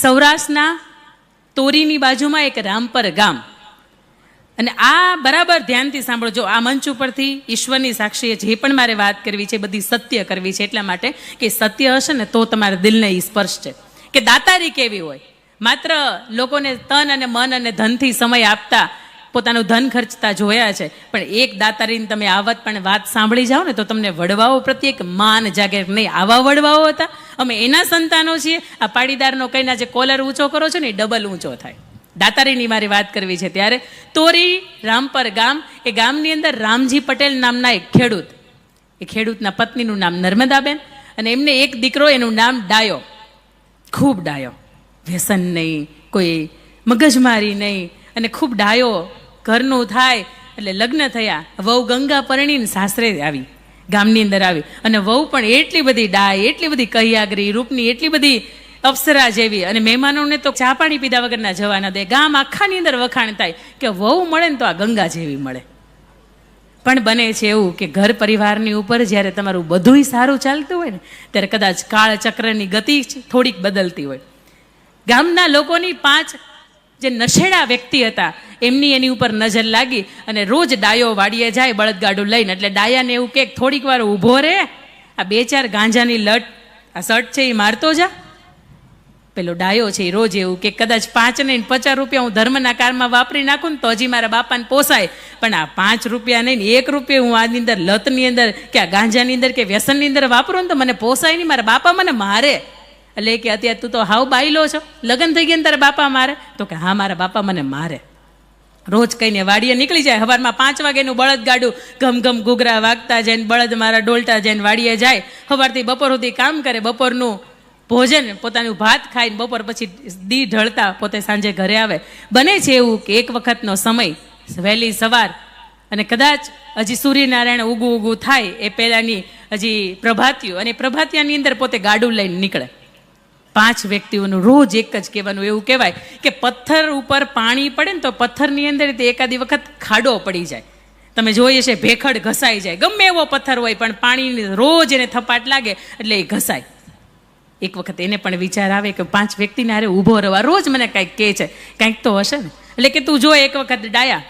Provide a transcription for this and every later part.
સૌરાષ્ટ્રના તોરીની બાજુમાં એક રામપર ગામ, અને આ બરાબર ધ્યાનથી સાંભળો. આ મંચ ઉપરથી ઈશ્વરની સાક્ષીએ જે પણ મારે વાત કરવી છે બધી સત્ય કરવી છે, એટલા માટે કે સત્ય હશે ને તો તમારા દિલને એ સ્પર્શ છે. કે દાતારી કેવી હોય, માત્ર લોકોને તન અને મન અને ધનથી સમય આપતા, પોતાનું ધન ખર્ચતા જોયા છે, પણ એક દાતારીને તમે આવત પણ વાત સાંભળી જાઓ ને તો તમને વડવાઓ પ્રત્યે એક માન જાગે. નહીં, આવા વડવાઓ હતા, અમે એના સંતાનો છીએ. આ પાટીદારનો કઈના જે કોલર ઊંચો કરો છો ને એ ડબલ ઊંચો થાય. દાતારીની મારી વાત કરવી છે ત્યારે તોરી રામપર ગામ, એ ગામની અંદર રામજી પટેલ નામના એક ખેડૂત, એ ખેડૂતના પત્નીનું નામ નર્મદાબેન, અને એમને એક દીકરો, એનું નામ ડાયો, ખૂબ ડાયો, વ્યસન નહીં, કોઈ મગજમારી નહીં, અને ખૂબ ડાયો. ઘરનું થાય એટલે લગ્ન થયા, વહુ ગંગા પરણીને સાસરે આવી, ગામની અંદર આવી, અને વહુ પણ એટલી બધી ડાય, એટલી બધી કહિયાગરી, રૂપની એટલી બધી અપ્સરા જેવી, અને મહેમાનોને તો ચા પાણી પીધા વગરના જવા ન દે. ગામ આખાની અંદર વખાણ થાય કે વહુ મળે ને તો આ ગંગા જેવી મળે. પણ બને છે એવું કે ઘર પરિવારની ઉપર જ્યારે તમારું બધુંય સારું ચાલતું હોય ને ત્યારે કદાચ કાળચક્રની ગતિ થોડીક બદલતી હોય. ગામના લોકોની 5 જે નશેડા વ્યક્તિ હતા એમની એની ઉપર નજર લાગી, અને રોજ ડાયો વાડીએ જાય બળદગાડું લઈને. એટલે ડાયાને એવું કે થોડીક વાર ઊભો રહે, આ 2-4 ગાંજાની લટ, આ શર્ટ છે એ મારતો જા. પેલો ડાયો છે એ રોજ એવું કે કદાચ 5 નહીં 50 રૂપિયા હું ધર્મના કારમાં વાપરી નાખું ને તો હજી મારા બાપાને પોસાય, પણ આ 5 રૂપિયા નહીં, 1 રૂપિયો હું આની અંદર લતની અંદર કે આ ગાંજાની અંદર કે વ્યસનની અંદર વાપરું ને તો મને પોસાય નહીં, મારા બાપા મને મારે. એટલે કે અત્યારે તું તો હાવ બાયલો છો, લગ્ન થઈ ગયા ને તારા બાપા મારે? તો કે હા, મારા બાપા મને મારે. રોજ કહીને વાડીએ નીકળી જાય, સવારમાં 5 વાગ્યાનું બળદ ગાડું ઘમ ઘમ ઘૂઘરા વાગતા જાય, બળદ મારા ડોલતા જાય, વાડીએ જાય, સવારથી બપોર સુધી કામ કરે, બપોરનું ભોજન પોતાનું ભાત ખાઈને બપોર પછી દી ઢળતા પોતે સાંજે ઘરે આવે. બને છે એવું કે એક વખતનો સમય વહેલી સવાર, અને કદાચ હજી સૂર્યનારાયણ ઉગું થાય એ પહેલાંની હજી પ્રભાતિયું, અને પ્રભાતિયાની અંદર પોતે ગાડું લઈને નીકળે. 5 વ્યક્તિઓનું રોજ એક જ કહેવાનું, એવું કહેવાય કે પથ્થર ઉપર પાણી પડે ને તો પથ્થરની અંદર તે એકાદી વખત ખાડો પડી જાય. તમે જોઈએ છે ભેખડ ઘસાઈ જાય, ગમે એવો પથ્થર હોય પણ પાણી રોજ એને થપાટ લાગે એટલે એ ઘસાય. એક વખત એને પણ વિચાર આવે કે 5 વ્યક્તિને હારે ઊભો રહેવા, રોજ મને કાંઈક કહે છે, કાંઈક તો હશે ને. એટલે કે તું જો એક વખત ડાયા,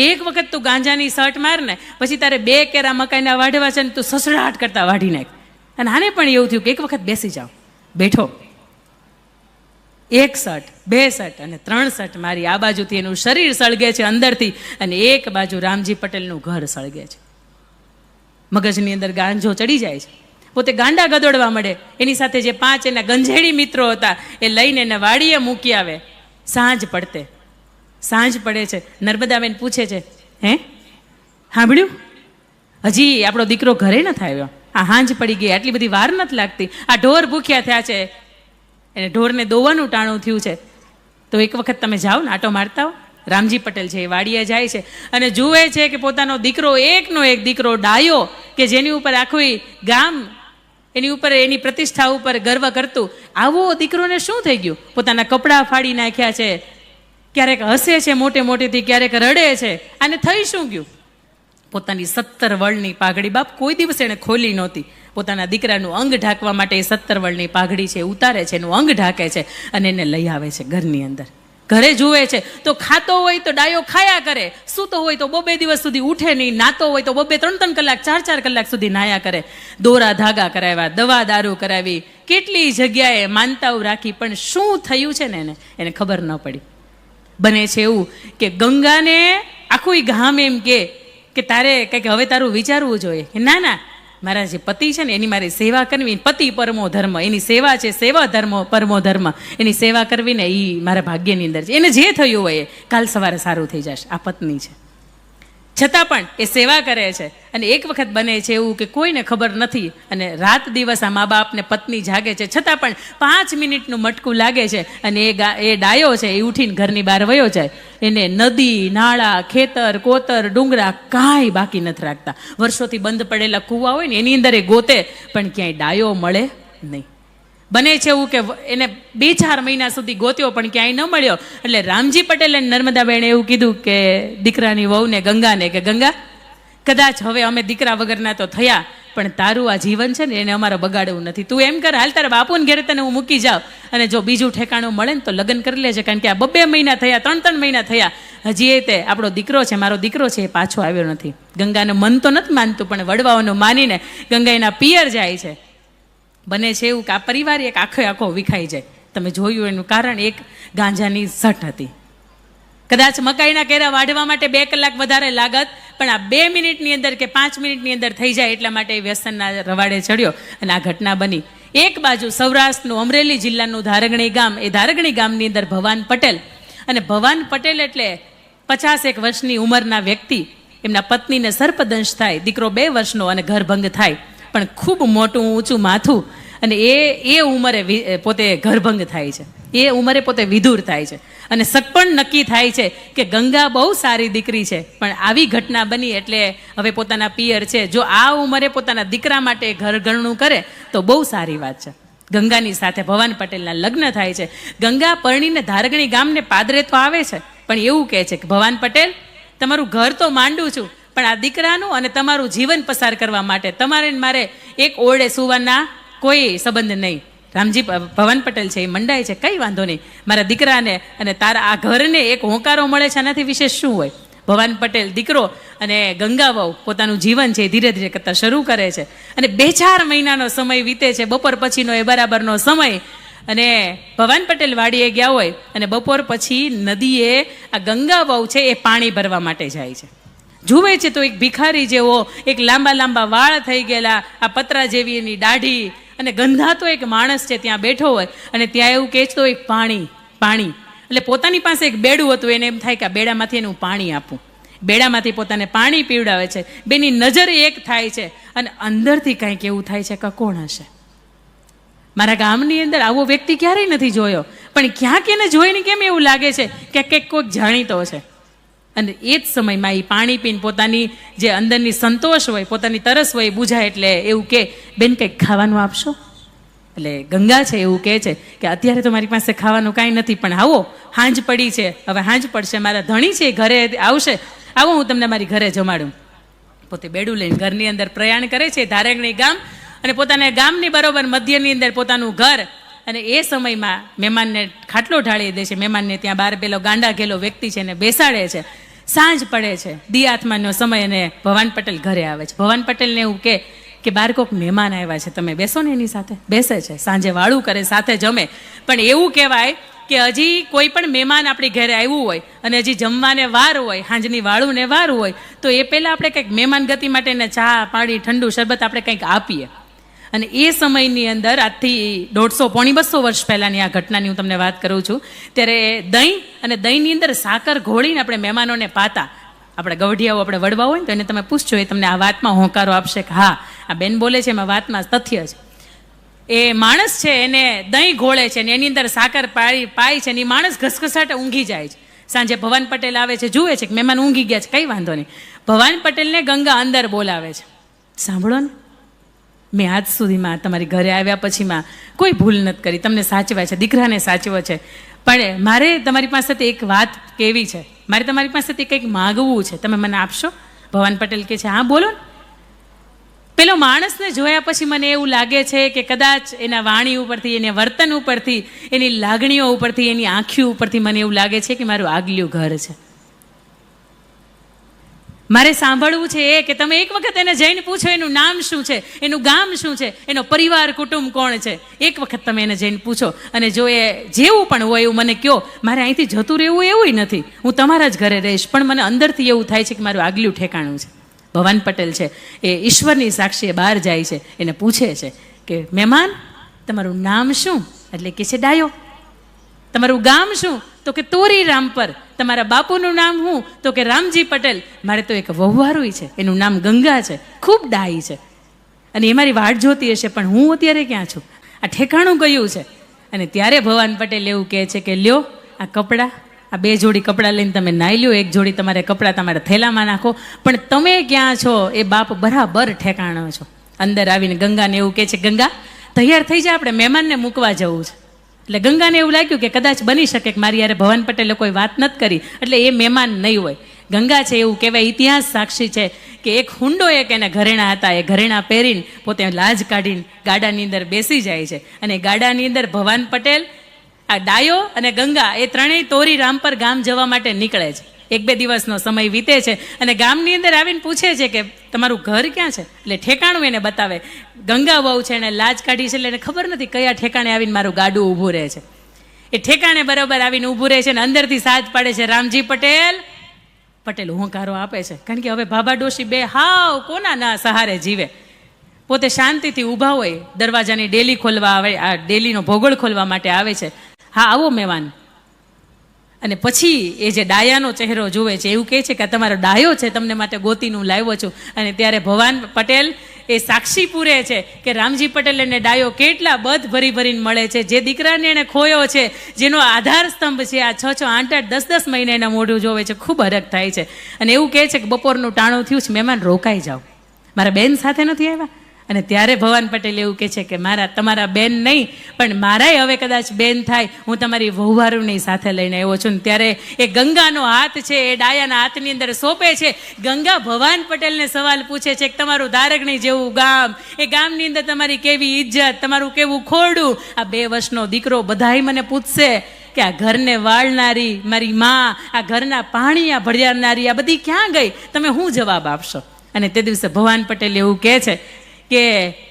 એક વખત તું ગાંજાની શર્ટ માર ને પછી તારે 2 કેરા મકાઈના વાઢવા છે ને તું સસડાટ કરતા વાઢી નાખ. અને આને પણ એવું થયું કે એક વખત બેસી જાઓ. બેઠો, 1 શર્ટ, 2 શર્ટ અને 3 શર્ટ મારી. આ બાજુથી એનું શરીર સળગે છે અંદરથી, અને એક બાજુ રામજી પટેલનું ઘર સળગે છે. મગજની અંદર ગાંજો ચડી જાય છે, પોતે ગાંડા ગદોડવા મળે. એની સાથે જે 5 એના ગંજેડી મિત્રો હતા એ લઈને એને વાડીએ મૂકી આવે. સાંજ પડે છે, નર્મદાબેન પૂછે છે, હે સાંભળ્યું, હજી આપણો દીકરો ઘરે નથી આવ્યો? આ સાંજ પડી ગઈ, આટલી બધી વાર નથી લાગતી, આ ઢોર ભૂખ્યા થયા છે, એને ઢોરને દોવાનું ટાણું થયું છે, તો એક વખત તમે જાઓ ને આટો મારતા હો. રામજી પટેલ છે એ વાડીએ જાય છે અને જુએ છે કે પોતાનો દીકરો, એકનો એક દીકરો ડાયો, કે જેની ઉપર આખું ગામ એની ઉપર, એની પ્રતિષ્ઠા ઉપર ગર્વ કરતું, આવો દીકરોને શું થઈ ગયું? પોતાના કપડાં ફાડી નાખ્યા છે, ક્યારેક હસે છે મોટે મોટેથી, ક્યારેક રડે છે. આને થઈ શું ગયું? પોતાની 17 વળની પાઘડી, બાપ કોઈ દિવસ એણે ખોલી નહોતી. પોતાના દીકરાનું અંગ ઢાંકવા માટે 17 વળની પાઘડી છે ઉતારે છે, એનું અંગ ઢાંકે છે અને એને લઈ આવે છે ઘરની અંદર. ઘરે જુએ છે તો ખાતો હોય તો ડાયો ખાયા કરે, સૂતો હોય તો 2 દિવસ સુધી ઉઠે નહીં, નાતો હોય તો 2-3 કલાક 4 કલાક સુધી નાયા કરે. દોરા ધાગા કરાવ્યા, દવા દારૂ કરાવી, કેટલી જગ્યાએ માનતાઓ રાખી, પણ શું થયું છે ને એને ખબર ન પડી. બને છે એવું કે ગંગાને આખું ગામ એમ કે તારે કંઈક હવે તારું વિચારવું જોઈએ. ના ના, મારા જે પતિ છે ને એની મારી સેવા કરવી, પતિ પરમો ધર્મ, એની સેવા છે, સેવા ધર્મ પરમો ધર્મ, એની સેવા કરવી ને એ મારા ભાગ્યની અંદર છે. એને જે થયું હોય એ કાલ સવારે સારું થઈ જશે. આ પત્ની છે, છતાં પણ એ સેવા કરે છે. અને એક વખત બને છે એવું કે કોઈને ખબર નથી, અને રાત દિવસ આ મા બાપ ને પત્ની જાગે છે, છતાં પણ 5 મિનિટનું મટકું લાગે છે અને એ ડાયો છે એ ઉઠીને ઘરની બહાર વયો જાય. એને નદી, નાળા, ખેતર, કોતર, ડુંગરા કાંઈ બાકી નથી રાખતા. વર્ષોથી બંધ પડેલા કૂવા હોય ને એની અંદર એ ગોતે, પણ ક્યાંય ડાયો મળે નહીં. બને છે એવું કે એને 2-4 મહિના સુધી ગોત્યો પણ ક્યાંય ન મળ્યો. એટલે રામજી પટેલ અને નર્મદાબેને એવું કીધું કે દીકરાની વહુને ગંગાને, કે ગંગા, કદાચ હવે અમે દીકરા વગરના તો થયા, પણ તારું આ જીવન છે ને એને અમારે બગાડવું નથી. તું એમ કર, હાલ તારા બાપુને ઘેરે તને હું મૂકી જાઉં, અને જો બીજું ઠેકાણું મળે ને તો લગ્ન કરી લેજે, કારણ કે આ 2 મહિના થયા, 3 મહિના થયા, હજી એ તે આપણો દીકરો છે, મારો દીકરો છે, એ પાછો આવ્યો નથી. ગંગાનું મન તો નથી માનતું, પણ વડવાઓનું માનીને ગંગા એના પિયર જાય છે. બને છે એવું કે આ પરિવાર એક આખો વિખાઈ જાય. તમે જોયું એનું કારણ એક ગાંજાની સટ હતી. કદાચ મકાઈના કેરા વાઢવા માટે 2 કલાક વધારે લાગત, પણ આ 2 મિનિટની અંદર કે 5 મિનિટની અંદર થઈ જાય એટલા માટે એ વ્યસનના રવાડે ચડ્યો અને આ ઘટના બની. એક બાજુ સૌરાષ્ટ્રનું અમરેલી જિલ્લાનું ધારગણી ગામ, એ ધારગણી ગામની અંદર ભવાન પટેલ, અને ભવાન પટેલ એટલે 51 વર્ષની ઉંમરના વ્યક્તિ, એમના પત્નીને સર્પદંશ થાય, દીકરો 2 વર્ષનો અને ઘરભંગ થાય, પણ ખૂબ મોટું ઊંચું માથું, અને એ ઉંમરે પોતે ઘરભંગ થાય છે, એ ઉંમરે પોતે વિધુર થાય છે, અને સગપણ નક્કી થાય છે કે ગંગા બહુ સારી દીકરી છે, પણ આવી ઘટના બની એટલે હવે પોતાના પિયર છે, જો આ ઉંમરે પોતાના દીકરા માટે ઘરઘરણું કરે તો બહુ સારી વાત છે. ગંગાની સાથે ભવાન પટેલના લગ્ન થાય છે. ગંગા પરણીને ધારગણી ગામને પાદરે તો આવે છે, પણ એવું કહે છે કે ભવાન પટેલ, તમારું ઘર તો માંડું છું, પણ આ દીકરાનું અને તમારું જીવન પસાર કરવા માટે તમારે મારે એક ઓરડે સુવાના કોઈ સંબંધ નહીં. રામજી ભવાન પટેલ છે એ મંડાય છે, કંઈ વાંધો નહીં, મારા દીકરાને અને તારા આ ઘરને એક હોંકારો મળે છે, આનાથી વિશેષ શું હોય. ભવાન પટેલ દીકરો અને ગંગા વહુ પોતાનું જીવન છે ધીરે ધીરે કરતાં શરૂ કરે છે, અને 2-4 મહિનાનો સમય વીતે છે, બપોર પછીનો એ બરાબરનો સમય, અને ભવાન પટેલ વાડીએ ગયા હોય અને બપોર પછી નદીએ આ ગંગા વહુ છે એ પાણી ભરવા માટે જાય છે. જુએ છે તો એક ભિખારી જેવો, એક લાંબા વાળ થઈ ગયેલા, આ પતરા જેવી એની દાઢી, અને ગંધાતો એક માણસ છે ત્યાં બેઠો હોય, અને ત્યાં એવું કહેતો એક પાણી એટલે પોતાની પાસે એક બેડું હતું, એને એમ થાય કે આ બેડામાંથી એનું પાણી આપું. બેડામાંથી પોતાને પાણી પીવડાવે છે. બેની નજર એક થાય છે, અને અંદરથી કંઈક એવું થાય છે કે કોણ હશે. મારા ગામની અંદર આવો વ્યક્તિ ક્યારેય નથી જોયો, પણ ક્યાંક એને જોઈને કેમ એવું લાગે છે કે કંઈક કોઈક જાણીતો છે. અને એ જ સમયમાં એ પાણી પીને પોતાની જે અંદરની સંતોષ હોય, પોતાની તરસ હોય એ બુઝાય, એટલે એવું કે બેન કંઈક ખાવાનું આપશો. એટલે ગંગા છે એવું કહે છે કે અત્યારે તો મારી પાસે ખાવાનું કાંઈ નથી, પણ આવો, હાંજ પડી છે, હવે હાંજ પડશે, મારા ધણી છે ઘરે આવશે, આવો હું તમને મારી ઘરે જમાડું. પોતે બેડું લઈને ઘરની અંદર પ્રયાણ કરે છે, ધારગણી ગામ, અને પોતાના ગામની બરોબર મધ્યની અંદર પોતાનું ઘર, અને એ સમયમાં મહેમાનને ખાટલો ઢાળી દે છે. મહેમાનને ત્યાં બહાર પેલો ગાંડા ઘેલો વ્યક્તિ છે એને બેસાડે છે. સાંજ પડે છે, દિયાત્માનો સમય, અને ભવાન પટેલ ઘરે આવે છે. ભવાન પટેલને એવું કે બહાર કોઈક મહેમાન આવ્યા છે, તમે બેસો ને એની સાથે. બેસે છે, સાંજે વાળું કરે, સાથે જમે. પણ એવું કહેવાય કે હજી કોઈ પણ મહેમાન આપણી ઘરે આવ્યું હોય અને હજી જમવાને વાર હોય, સાંજની વાળુંને વાર હોય, તો એ પહેલાં આપણે કંઈક મહેમાન ગતિ માટેને ચા, પાણી, ઠંડુ શરબત આપણે કંઈક આપીએ. અને એ સમયની અંદર આજથી 150-200 વર્ષ પહેલાંની આ ઘટનાની હું તમને વાત કરું છું. ત્યારે દહીં અને દહીંની અંદર સાકર ઘોળીને આપણે મહેમાનોને પાતા. આપણે ગવઢિયાઓ, આપણે વડવા હોય ને તો એને તમે પૂછજો, એ તમને આ વાતમાં હોંકારો આપશે કે હા, આ બેન બોલે છે એમાં વાતમાં તથ્ય છે. એ માણસ છે એને દહીં ઘોળે છે, ને એની અંદર સાકર પાય છે, ને એ માણસ ઘસઘસાટે ઊંઘી જાય છે. સાંજે ભવાન પટેલ આવે છે, જુએ છે કે મહેમાન ઊંઘી ગયા છે, કંઈ વાંધો નહીં. ભવાન પટેલને ગંગા અંદર બોલાવે છે. સાંભળો ને, મેં આજ સુધીમાં તમારી ઘરે આવ્યા પછીમાં કોઈ ભૂલ નથી કરી, તમને સાચવા છે, દીકરાને સાચવો છે, પણ મારે તમારી પાસેથી એક વાત કહેવી છે, મારે તમારી પાસેથી કંઈક માગવું છે, તમે મને આપશો? ભવાન પટેલ કહે છે હા બોલો ને. પેલો માણસને જોયા પછી મને એવું લાગે છે કે કદાચ એના વાણી ઉપરથી, એના વર્તન ઉપરથી, એની લાગણીઓ ઉપરથી, એની આંખીઓ ઉપરથી મને એવું લાગે છે કે મારું આગલું ઘર છે. મારે સાંભળવું છે એ કે તમે એક વખત એને જઈને પૂછો એનું નામ શું છે, એનું ગામ શું છે, એનો પરિવાર કુટુંબ કોણ છે. એક વખત તમે એને જઈને પૂછો, અને જો એ જેવું પણ હોય એવું મને કહો. મારે અહીંથી જતું રહેવું એવું નથી, હું તમારા જ ઘરે રહીશ, પણ મને અંદરથી એવું થાય છે કે મારું આગલું ઠેકાણું છે. ભવાન પટેલ છે એ ઈશ્વરની સાક્ષીએ બહાર જાય છે, એને પૂછે છે કે મહેમાન તમારું નામ શું? એટલે કે છે ડાયો. તમારું ગામ શું? તો કે તોરી રામપર. તમારા બાપુનું નામ શું? તો કે રામજી પટેલ. મારે તો એક વહુવારું છે, એનું નામ ગંગા છે, ખૂબ ડાઈ છે, અને એ મારી વાટ જોતી હશે, પણ હું અત્યારે ક્યાં છું, આ ઠેકાણું કયું છે? અને ત્યારે ભવાન પટેલ એવું કહે છે કે લ્યો આ કપડાં, આ 2 જોડી કપડાં લઈને તમે નાઈ લ્યો, 1 જોડી તમારે કપડાં તમારા થેલામાં નાખો, પણ તમે ક્યાં છો એ બાપ બરાબર ઠેકાણો છો. અંદર આવીને ગંગાને એવું કહે છે ગંગા તૈયાર થઈ જાય, આપણે મહેમાનને મૂકવા જવું છે. એટલે ગંગાને એવું લાગ્યું કે કદાચ બની શકે કે મારી યારે ભવાન પટેલે કોઈ વાત નથી કરી, એટલે એ મહેમાન નહીં હોય. ગંગા છે એવું કહેવાય, ઇતિહાસ સાક્ષી છે કે એક હુંડો એક એને ઘરેણા હતા, એ ઘરેણા પહેરીને પોતે લાજ કાઢીને ગાડાની અંદર બેસી જાય છે. અને ગાડાની અંદર ભવાન પટેલ, આ ડાયો અને ગંગા એ ત્રણેય તોરી રામપર ગામ જવા માટે નીકળે છે. 1-2 દિવસનો સમય વીતે છે અને ગામની અંદર આવીને પૂછે છે કે તમારું ઘર ક્યાં છે, એટલે ઠેકાણું એને બતાવે. ગંગા વહુ છે, એને લાજ કાઢી છે એટલે એને ખબર નથી કયા ઠેકાણે આવીને મારું ગાડું ઊભું રહે છે. એ ઠેકાણે બરાબર આવીને ઊભું રહે છે અને અંદરથી સાજ પાડે છે, રામજી પટેલ. પટેલ હુંકારો આપે છે, કારણ કે હવે ભાભા ડોશી બે હાવ કોના ના સહારે જીવે. પોતે શાંતિથી ઊભા હોય, દરવાજાની ડેલી ખોલવા આવે, આ ડેલીનો ભોગોળ ખોલવા માટે આવે છે. હા આવો મહેમાન. અને પછી એ જે ડાયાનો ચહેરો જુએ છે, એવું કહે છે કે તમારો ડાયો છે, તમને માટે ગોતીને હું લાવ્યો છું. અને ત્યારે ભવાન પટેલ એ સાક્ષી પૂરે છે કે રામજી પટેલ એને ડાયો કેટલા બધ ભરીને મળે છે. જે દીકરાને એને ખોયો છે, જેનો આધાર સ્તંભ છે, આ 6-6, 8-8, 10-10 મહિને એના મોઢું જોવે છે, ખૂબ હરખ થાય છે. અને એવું કહે છે કે બપોરનું ટાણું થયું છે, મહેમાન રોકાઈ જાઓ, મારા બેન સાથે નથી આવ્યા. અને ત્યારે ભવાન પટેલ એવું કહે છે કે તમારા બેન નહીં, પણ મારાય હવે કદાચ બેન થાય, હું તમારી વહુવારુની સાથે લઈને આવ્યો છું. ત્યારે એ ગંગાનો હાથ છે એ ડાયાના હાથની અંદર સોંપે છે. ગંગા ભવાન પટેલને સવાલ પૂછે છે કે તમારું ધારગણી જેવું ગામ, એ ગામની અંદર તમારી કેવી ઇજ્જત, તમારું કેવું ખોરડું, આ 2 વર્ષનો દીકરો બધાય મને પૂછશે કે આ ઘરને વાળનારી મારી માં, આ ઘરના પાણીયા ભળનારી આ બધી ક્યાં ગઈ, તમે શું જવાબ આપશો? અને તે દિવસે ભવાન પટેલ એવું કહે છે કે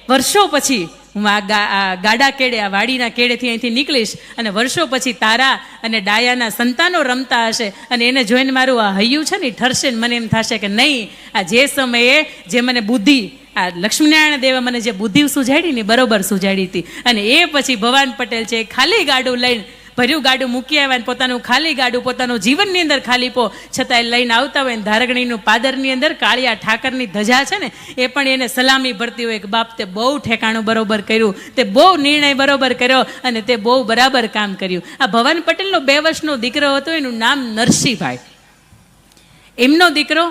વર્ષો પછી હું આ ગાડા કેડે, આ વાડીના કેડેથી અહીંથી નીકળીશ અને વર્ષો પછી તારા અને ડાયાના સંતાનો રમતા હશે અને એને જોઈને મારું આ હૈયું છે ને ઠરશે ને મને એમ થશે કે નહીં, આ જે સમયે જે મને બુદ્ધિ, આ લક્ષ્મીનારાયણ દેવે મને જે બુદ્ધિ સુજાડી ને બરોબર સુજાડી હતી. અને એ પછી ભવાન પટેલ છે ખાલી ગાડું લઈને, ભર્યું ગાડું મૂકી આવ્યા ને પોતાનું ખાલી ગાડું, પોતાનું જીવનની અંદર ખાલીપો છતાંય લઈને આવતા હોય ને ધારગણીનું પાદરની અંદર કાળિયા ઠાકરની ધજા છે ને એ પણ એને સલામી ભરતી હોય કે બાપ તે બહુ ઠેકાણું બરોબર કર્યું, તે બહુ નિર્ણય બરોબર કર્યો અને તે બહુ બરાબર કામ કર્યું. આ ભવાન પટેલનો 2 વર્ષનો દીકરો હતો, એનું નામ નરસિંહભાઈ. એમનો દીકરો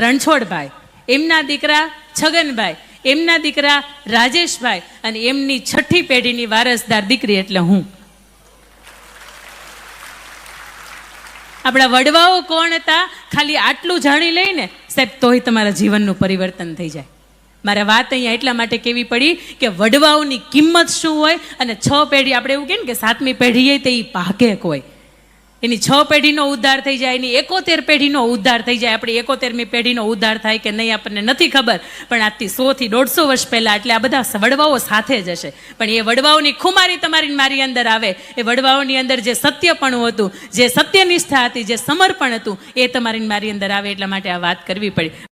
રણછોડભાઈ, એમના દીકરા છગનભાઈ, એમના દીકરા રાજેશભાઈ અને એમની 6ઠી પેઢીની વારસદાર દીકરી એટલે હું. આપણા વડવાઓ કોણ હતા ખાલી આટલું જાણી લઈને સાહેબ તોય તમારા જીવનનું પરિવર્તન થઈ જાય. મારે વાત અહીંયા એટલા માટે કેવી પડી કે વડવાઓની કિંમત શું હોય. અને 6 પેઢી, આપણે એવું કહીએ ને કે 7મી પેઢીએ તે એ પાકેક હોય, એની 6 પેઢીનો ઉદ્ધાર થઈ જાય, એની 71 પેઢીનો ઉદ્ધાર થઈ જાય. આપણી 71મી પેઢીનો ઉદ્ધાર થાય કે નહીં આપણને નથી ખબર, પણ આજથી 100 થી 150 વર્ષ પહેલાં એટલે આ બધા વડવાઓ સાથે જ હશે. પણ એ વડવાઓની ખુમારી તમારી મારી અંદર આવે, એ વડવાઓની અંદર જે સત્યપણું હતું, જે સત્યનિષ્ઠા હતી, જે સમર્પણ હતું, એ તમારી મારી અંદર આવે. એટલા માટે આ વાત કરવી પડી.